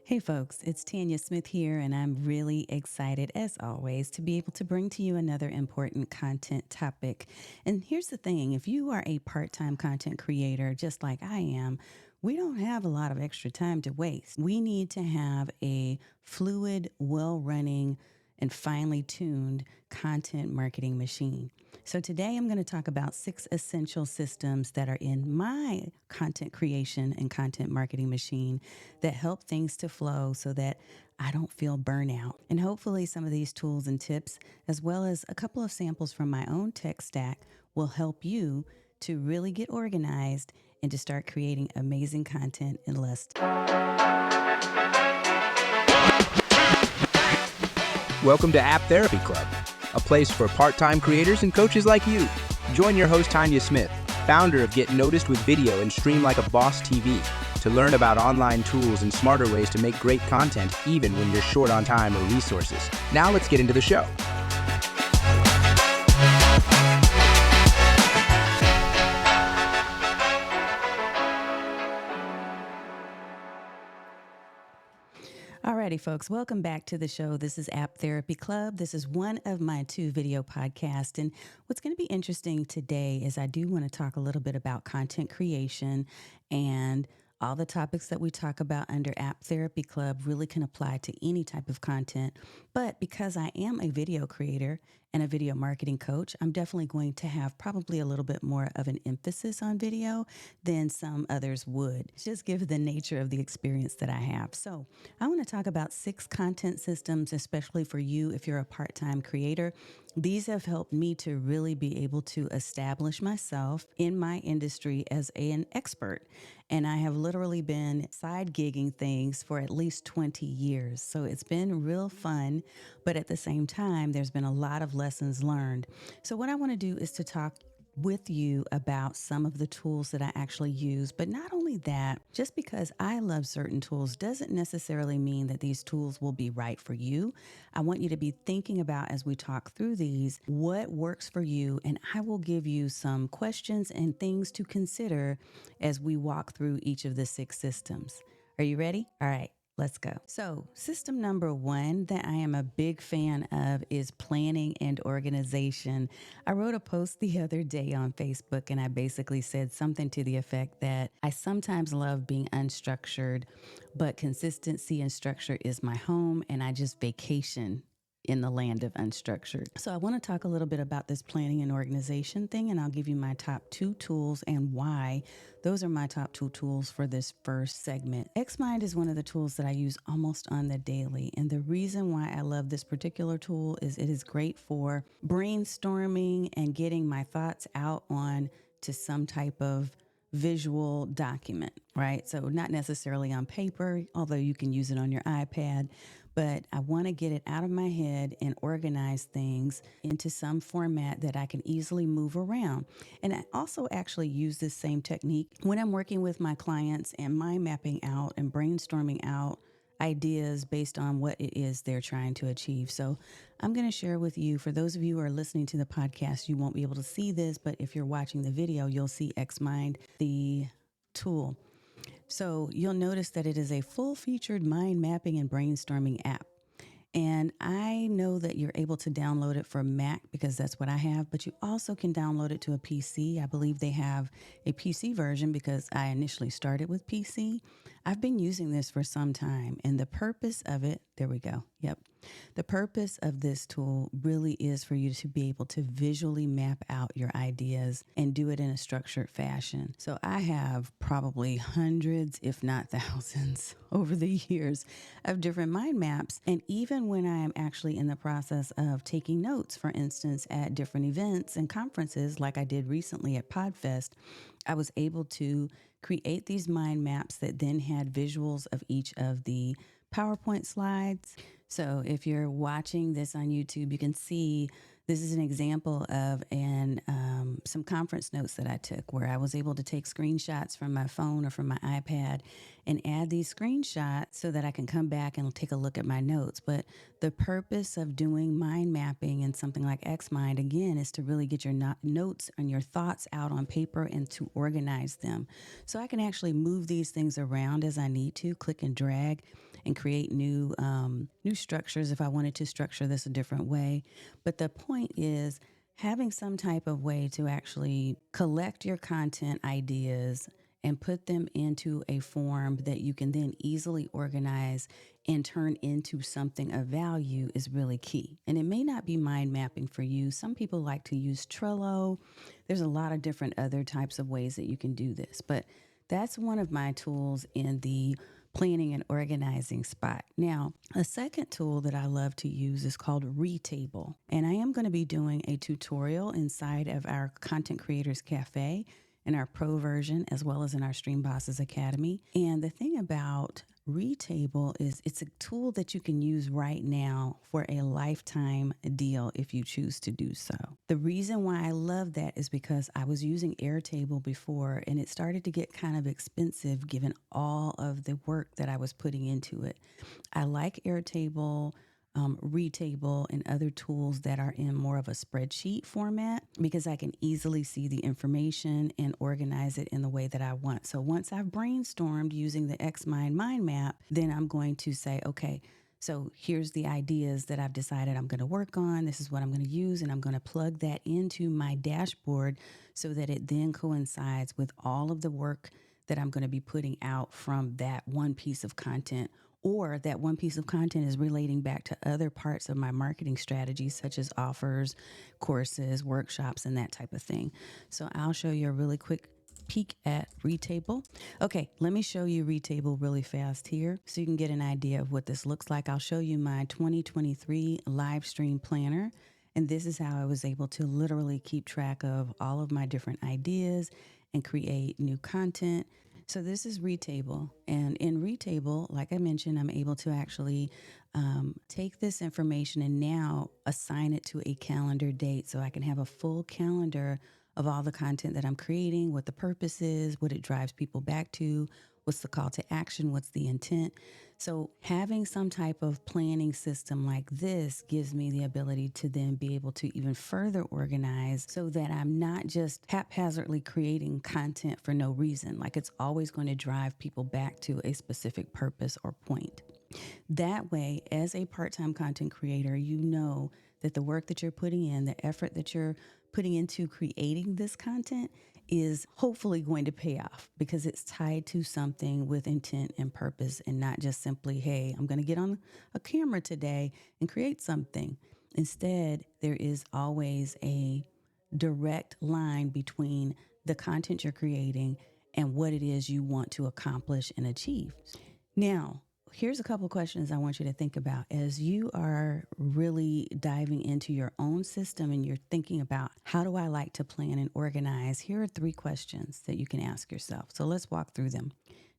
Hey folks, it's Tanya Smith here, and I'm really excited, as always, to be able to bring to you another important content topic. And here's the thing, if you are a part time content creator, just like I am, we don't have a lot of extra time to waste. We need to have a fluid, well running, and finely tuned content marketing machine. So, today I'm going to talk about 6 essential systems that are in my content creation and content marketing machine that help things to flow so that I don't feel burnout. And hopefully, some of these tools and tips, as well as a couple of samples from my own tech stack, will help you to really get organized and to start creating amazing content in less Welcome to App Therapy Club, a place for part-time creators and coaches like you. Join your host, Tanya Smith, founder of Get Noticed with Video and Stream Like a Boss TV, to learn about online tools and smarter ways to make great content even when you're short on time or resources. Now let's get into the show. Alrighty, folks, welcome back to the show. This is App Therapy Club. This is one of my 2 video podcasts. And what's going to be interesting today is I do want to talk a little bit about content creation, and all the topics that we talk about under App Therapy Club really can apply to any type of content. But because I am a video creator and a video marketing coach, I'm definitely going to have probably a little bit more of an emphasis on video than some others would, just given the nature of the experience that I have. So I want to talk about 6 content systems, especially for you if you're a part-time creator. These have helped me to really be able to establish myself in my industry as an expert. And I have literally been side gigging things for at least 20 years. So it's been real fun, but at the same time, there's been a lot of lessons learned. So what I want to do is to talk with you about some of the tools that I actually use. But not only that, just because I love certain tools doesn't necessarily mean that these tools will be right for you. I want you to be thinking about, as we talk through these, what works for you. And I will give you some questions and things to consider as we walk through each of the 6 systems. Are you ready? All right. Let's go. So, system number 1 that I am a big fan of is planning and organization. I wrote a post the other day on Facebook, and I basically said something to the effect that I sometimes love being unstructured, but consistency and structure is my home, and I just vacation in the land of unstructured. So I want to talk a little bit about this planning and organization thing, and I'll give you my top 2 tools and why those are my top 2 tools for this first segment. Xmind is one of the tools that I use almost on the daily, and the reason why I love this particular tool is it is great for brainstorming and getting my thoughts out on to some type of visual document, right? So not necessarily on paper, although you can use it on your iPad, but I want to get it out of my head and organize things into some format that I can easily move around. And I also actually use this same technique when I'm working with my clients and mind mapping out and brainstorming out ideas based on what it is they're trying to achieve. So I'm going to share with you, for those of you who are listening to the podcast, you won't be able to see this, but if you're watching the video, you'll see Xmind, the tool. So you'll notice that it is a full-featured mind mapping and brainstorming app. And I know that you're able to download it for Mac because that's what I have, but you also can download it to a PC. I believe they have a PC version because I initially started with PC. I've been using this for some time, and the purpose of it, there we go. Yep. The purpose of this tool really is for you to be able to visually map out your ideas and do it in a structured fashion. So I have probably hundreds, if not thousands, over the years of different mind maps. And even when I am actually in the process of taking notes, for instance, at different events and conferences, like I did recently at PodFest, I was able to create these mind maps that then had visuals of each of the PowerPoint slides. So if you're watching this on YouTube, you can see This is an example of some conference notes that I took where I was able to take screenshots from my phone or from my iPad and add these screenshots so that I can come back and take a look at my notes. But the purpose of doing mind mapping and something like Xmind, again, is to really get your notes and your thoughts out on paper and to organize them. So I can actually move these things around as I need to, click and drag, and create new structures if I wanted to structure this a different way. But the point is having some type of way to actually collect your content ideas and put them into a form that you can then easily organize and turn into something of value is really key. And it may not be mind mapping for you. Some people like to use Trello. There's a lot of different other types of ways that you can do this, but that's one of my tools in the planning and organizing spot. Now, a second tool that I love to use is called ReTable. And I am going to be doing a tutorial inside of our Content Creators Cafe in our pro version, as well as in our Stream Bosses Academy. And the thing about ReTable is it's a tool that you can use right now for a lifetime deal if you choose to do so. The reason why I love that is because I was using Airtable before and it started to get kind of expensive given all of the work that I was putting into it. I like Airtable, ReTable, and other tools that are in more of a spreadsheet format because I can easily see the information and organize it in the way that I want. So once I've brainstormed using the Xmind mind map, then I'm going to say, okay, so here's the ideas that I've decided I'm going to work on. This is what I'm going to use, and I'm going to plug that into my dashboard so that it then coincides with all of the work that I'm going to be putting out from that one piece of content, or that one piece of content is relating back to other parts of my marketing strategies, such as offers, courses, workshops, and that type of thing. So I'll show you a really quick peek at ReTable. Okay, let me show you ReTable really fast here so you can get an idea of what this looks like. I'll show you my 2023 live stream planner. And this is how I was able to literally keep track of all of my different ideas and create new content. So this is ReTable, and in ReTable, like I mentioned, I'm able to actually take this information and now assign it to a calendar date so I can have a full calendar of all the content that I'm creating, what the purpose is, what it drives people back to, what's the call to action, what's the intent. So having some type of planning system like this gives me the ability to then be able to even further organize so that I'm not just haphazardly creating content for no reason. Like it's always going to drive people back to a specific purpose or point. That way, as a part-time content creator, you know that the work that you're putting in, the effort that you're putting into creating this content is hopefully going to pay off because it's tied to something with intent and purpose and not just simply, hey, I'm going to get on a camera today and create something. Instead, there is always a direct line between the content you're creating and what it is you want to accomplish and achieve. Now, here's a couple questions I want you to think about as you are really diving into your own system and you're thinking about how do I like to plan and organize. Here are 3 questions that you can ask yourself. So let's walk through them.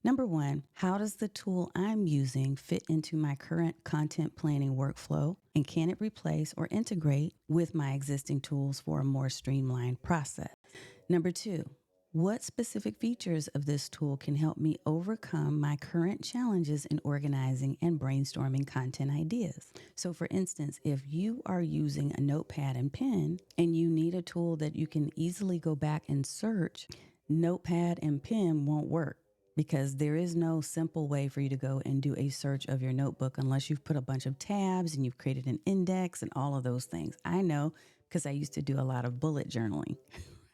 Number 1, how does the tool I'm using fit into my current content planning workflow? And can it replace or integrate with my existing tools for a more streamlined process? Number 2, what specific features of this tool can help me overcome my current challenges in organizing and brainstorming content ideas? So for instance, if you are using a notepad and pen and you need a tool that you can easily go back and search, notepad and pen won't work because there is no simple way for you to go and do a search of your notebook unless you've put a bunch of tabs and you've created an index and all of those things. I know because I used to do a lot of bullet journaling.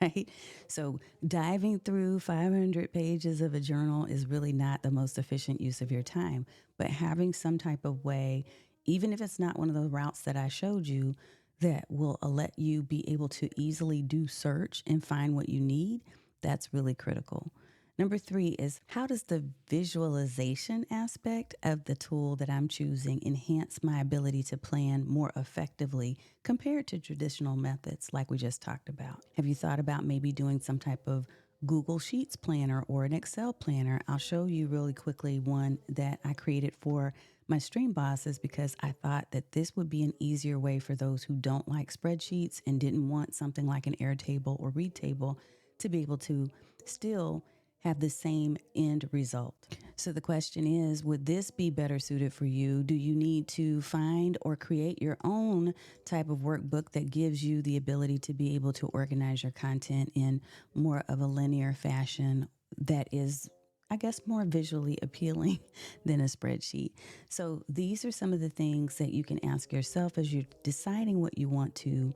Right? So diving through 500 pages of a journal is really not the most efficient use of your time. But having some type of way, even if it's not one of the routes that I showed you, that will let you be able to easily do search and find what you need, that's really critical. Number 3 is how does the visualization aspect of the tool that I'm choosing enhance my ability to plan more effectively compared to traditional methods like we just talked about? Have you thought about maybe doing some type of Google Sheets planner or an Excel planner. I'll show you really quickly one that I created for my stream bosses because I thought that this would be an easier way for those who don't like spreadsheets and didn't want something like an ReTable or ReTable to be able to still have the same end result. So the question is, would this be better suited for you? Do you need to find or create your own type of workbook that gives you the ability to be able to organize your content in more of a linear fashion that is, I guess, more visually appealing than a spreadsheet? So these are some of the things that you can ask yourself as you're deciding what you want to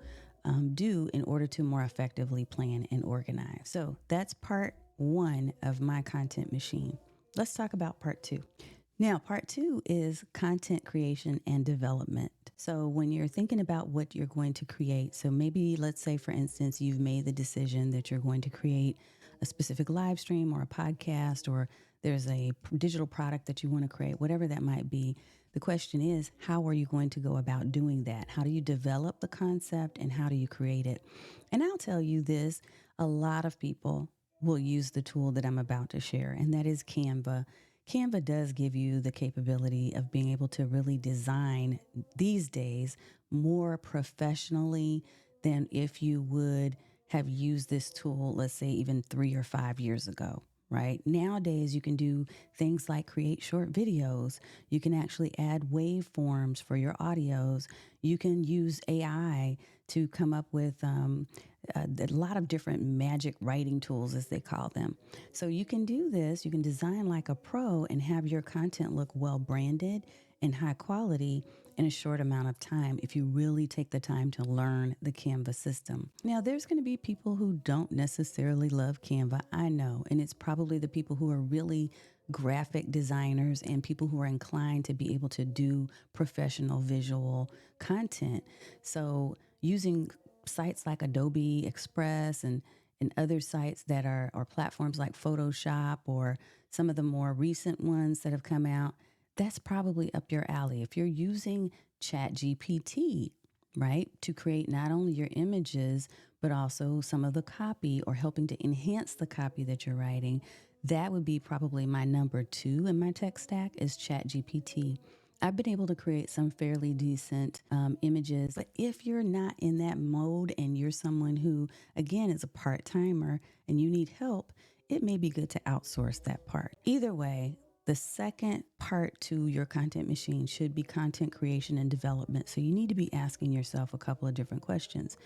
do in order to more effectively plan and organize. So that's part one of my content machine. Let's talk about part two. Now, part two is content creation and development. So when you're thinking about what you're going to create, so maybe let's say, for instance, you've made the decision that you're going to create a specific live stream or a podcast, or there's a digital product that you want to create, whatever that might be. The question is, how are you going to go about doing that? How do you develop the concept and how do you create it? And I'll tell you this, a lot of people will use the tool that I'm about to share, and that is Canva. Canva does give you the capability of being able to really design these days more professionally than if you would have used this tool, let's say even 3 or 5 years ago. Right? Nowadays, you can do things like create short videos. You can actually add waveforms for your audios. You can use AI to come up with a lot of different magic writing tools, as they call them. So you can do this. You can design like a pro and have your content look well branded and high quality in a short amount of time if you really take the time to learn the Canva system. Now, there's going to be people who don't necessarily love Canva, I know, and it's probably the people who are really graphic designers and people who are inclined to be able to do professional visual content. So using sites like Adobe Express and other sites that are, or platforms like Photoshop or some of the more recent ones that have come out, that's probably up your alley. If you're using ChatGPT, right, to create not only your images, but also some of the copy or helping to enhance the copy that you're writing, that would be probably my number two in my tech stack is ChatGPT. I've been able to create some fairly decent images, but if you're not in that mode and you're someone who, again, is a part-timer and you need help, it may be good to outsource that part. Either way, the second part to your content machine should be content creation and development. So you need to be asking yourself a couple of different questions.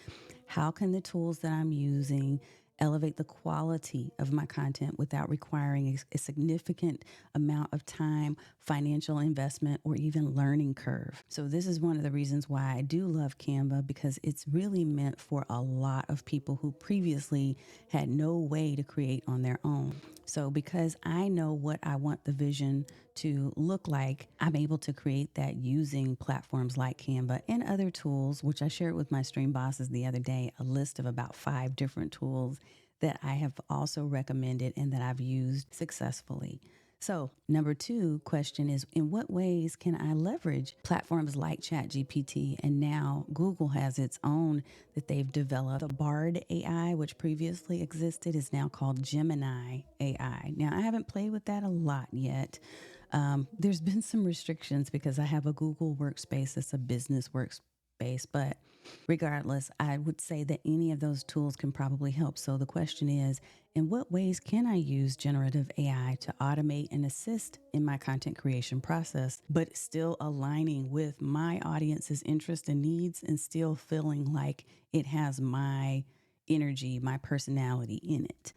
How can the tools that I'm using elevate the quality of my content without requiring a significant amount of time, financial investment, or even learning curve? So this is one of the reasons why I do love Canva, because it's really meant for a lot of people who previously had no way to create on their own. So because I know what I want the vision to look like, I'm able to create that using platforms like Canva and other tools, which I shared with my stream bosses the other day, a list of about 5 different tools that I have also recommended and that I've used successfully. So number 2 question is, in what ways can I leverage platforms like ChatGPT? And now Google has its own that they've developed. The Bard AI, which previously existed, is now called Gemini AI. Now, I haven't played with that a lot yet. There's been some restrictions because I have a Google workspace that's a business workspace, but regardless, I would say that any of those tools can probably help. So the question is, in what ways can I use generative AI to automate and assist in my content creation process, but still aligning with my audience's interests and needs and still feeling like it has my energy, my personality in it?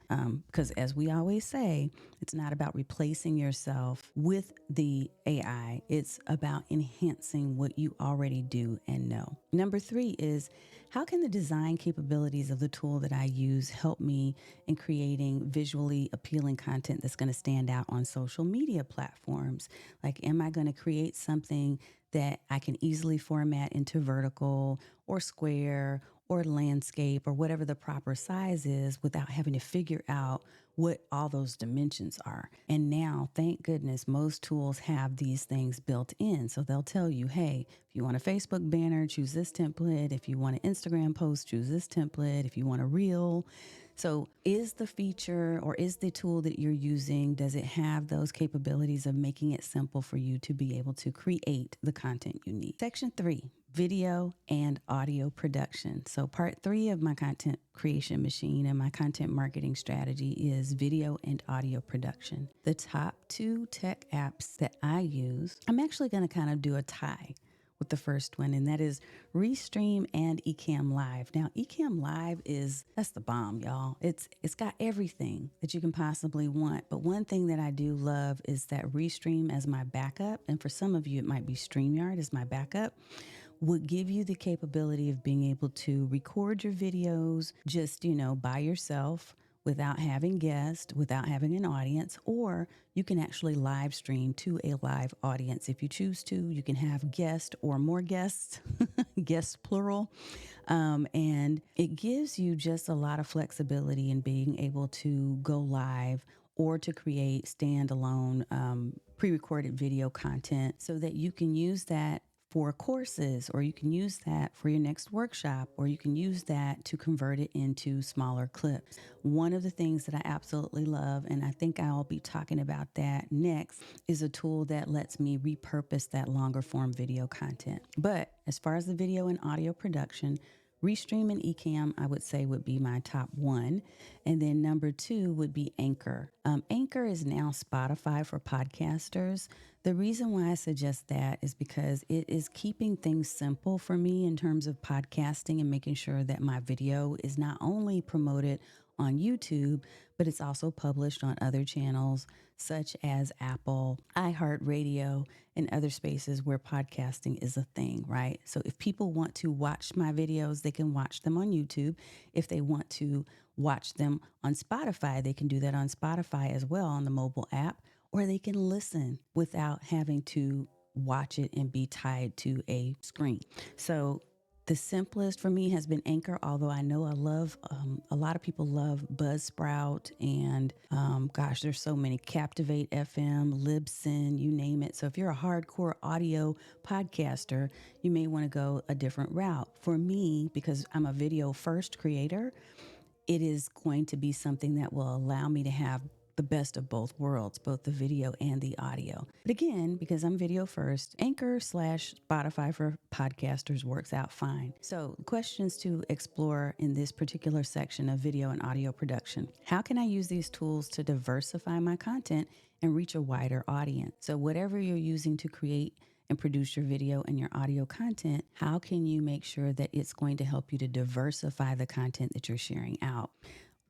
Because as we always say, it's not about replacing yourself with the AI. It's about enhancing what you already do and know. Number 3 is, how can the design capabilities of the tool that I use help me in creating visually appealing content that's going to stand out on social media platforms? Like, am I going to create something that I can easily format into vertical or square or landscape or whatever the proper size is without having to figure out what all those dimensions are. And now, thank goodness, most tools have these things built in. So they'll tell you, hey, if you want a Facebook banner, choose this template. If you want an Instagram post, choose this template. If you want a reel. So is the feature or is the tool that you're using, does it have those capabilities of making it simple for you to be able to create the content you need? Section 3, video and audio production. So part 3 of my content creation machine and my content marketing strategy is video and audio production. The top 2 tech apps that I use, I'm actually going to kind of do a tie with the first one, and that is Restream and Ecamm Live. Now, Ecamm Live that's the bomb, y'all. It's got everything that you can possibly want. But one thing that I do love is that Restream as my backup, and for some of you, it might be StreamYard as my backup, would give you the capability of being able to record your videos just, by yourself, without having guests, without having an audience, or you can actually live stream to a live audience. If you choose to, you can have guests or more guests, guests plural. And it gives you just a lot of flexibility in being able to go live or to create standalone pre-recorded video content so that you can use that for courses, or you can use that for your next workshop, or you can use that to convert it into smaller clips. One of the things that I absolutely love, and I think I'll be talking about that next, is a tool that lets me repurpose that longer form video content. But as far as the video and audio production, Restream and Ecamm, I would say, would be my top 1. And then number 2 would be Anchor. Anchor is now Spotify for podcasters. The reason why I suggest that is because it is keeping things simple for me in terms of podcasting and making sure that my video is not only promoted on YouTube, but it's also published on other channels such as Apple, iHeartRadio, and other spaces where podcasting is a thing, right? So if people want to watch my videos, they can watch them on YouTube. If they want to watch them on Spotify, they can do that on Spotify as well on the mobile app, or they can listen without having to watch it and be tied to a screen. So the simplest for me has been Anchor, although I know a lot of people love Buzzsprout and there's so many, Captivate FM, Libsyn, you name it. So if you're a hardcore audio podcaster, you may want to go a different route. For me, because I'm a video first creator, it is going to be something that will allow me to have the best of both worlds, both the video and the audio. But again, because I'm video first, Anchor/Spotify for podcasters works out fine. So questions to explore in this particular section of video and audio production. How can I use these tools to diversify my content and reach a wider audience? So whatever you're using to create and produce your video and your audio content, how can you make sure that it's going to help you to diversify the content that you're sharing out?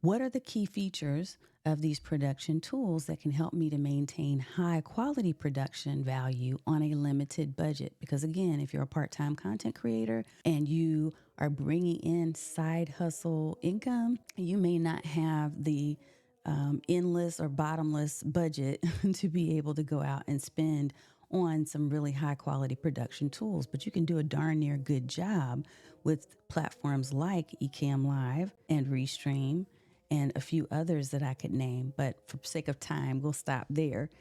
What are the key features of these production tools that can help me to maintain high quality production value on a limited budget? Because again, if you're a part-time content creator and you are bringing in side hustle income, you may not have the endless or bottomless budget to be able to go out and spend on some really high quality production tools, but you can do a darn near good job with platforms like Ecamm Live and Restream and a few others that I could name, but for sake of time, we'll stop there.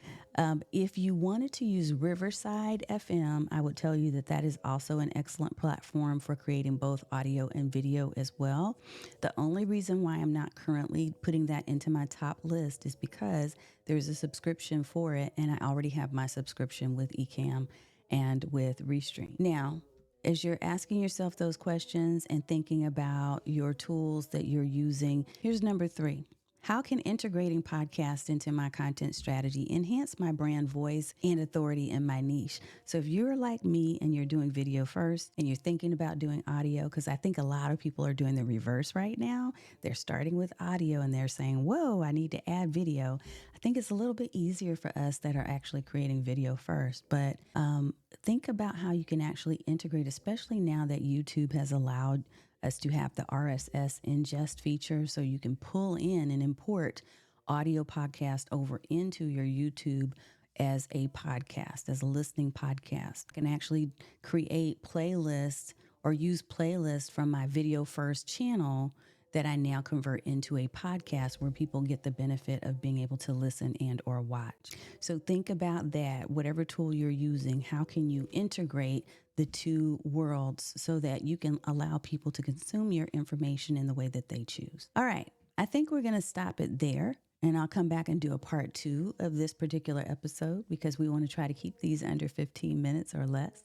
If you wanted to use Riverside FM, I would tell you that that is also an excellent platform for creating both audio and video as well. The only reason why I'm not currently putting that into my top list is because there's a subscription for it, and I already have my subscription with Ecamm and with Restream. Now, as you're asking yourself those questions and thinking about your tools that you're using, here's number 3. How can integrating podcasts into my content strategy enhance my brand voice and authority in my niche? So if you're like me and you're doing video first and you're thinking about doing audio, because I think a lot of people are doing the reverse right now. They're starting with audio and they're saying, whoa, I need to add video. I think it's a little bit easier for us that are actually creating video first. But think about how you can actually integrate, especially now that YouTube has allowed us to have the RSS ingest feature, so you can pull in and import audio podcast over into your YouTube as a podcast, as a listening podcast. I can actually create playlists or use playlists from my video first channel that I now convert into a podcast where people get the benefit of being able to listen and or watch. So think about that. Whatever tool you're using, how can you integrate the two worlds so that you can allow people to consume your information in the way that they choose? All right, I think we're going to stop it there. And I'll come back and do a part 2 of this particular episode because we want to try to keep these under 15 minutes or less.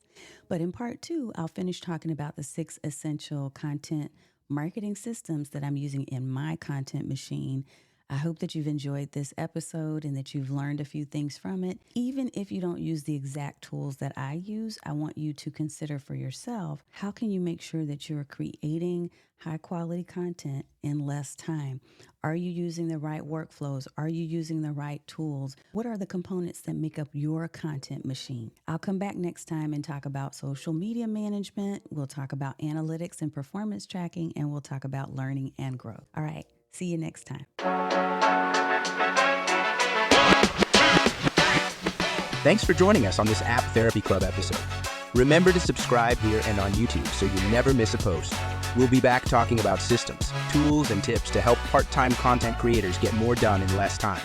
But in part 2, I'll finish talking about the 6 essential content marketing systems that I'm using in my content machine. I hope that you've enjoyed this episode and that you've learned a few things from it. Even if you don't use the exact tools that I use, I want you to consider for yourself, how can you make sure that you're creating high quality content in less time? Are you using the right workflows? Are you using the right tools? What are the components that make up your content machine? I'll come back next time and talk about social media management. We'll talk about analytics and performance tracking, and we'll talk about learning and growth. All right. See you next time. Thanks for joining us on this App Therapy Club episode. Remember to subscribe here and on YouTube so you never miss a post. We'll be back talking about systems, tools, and tips to help part-time content creators get more done in less time.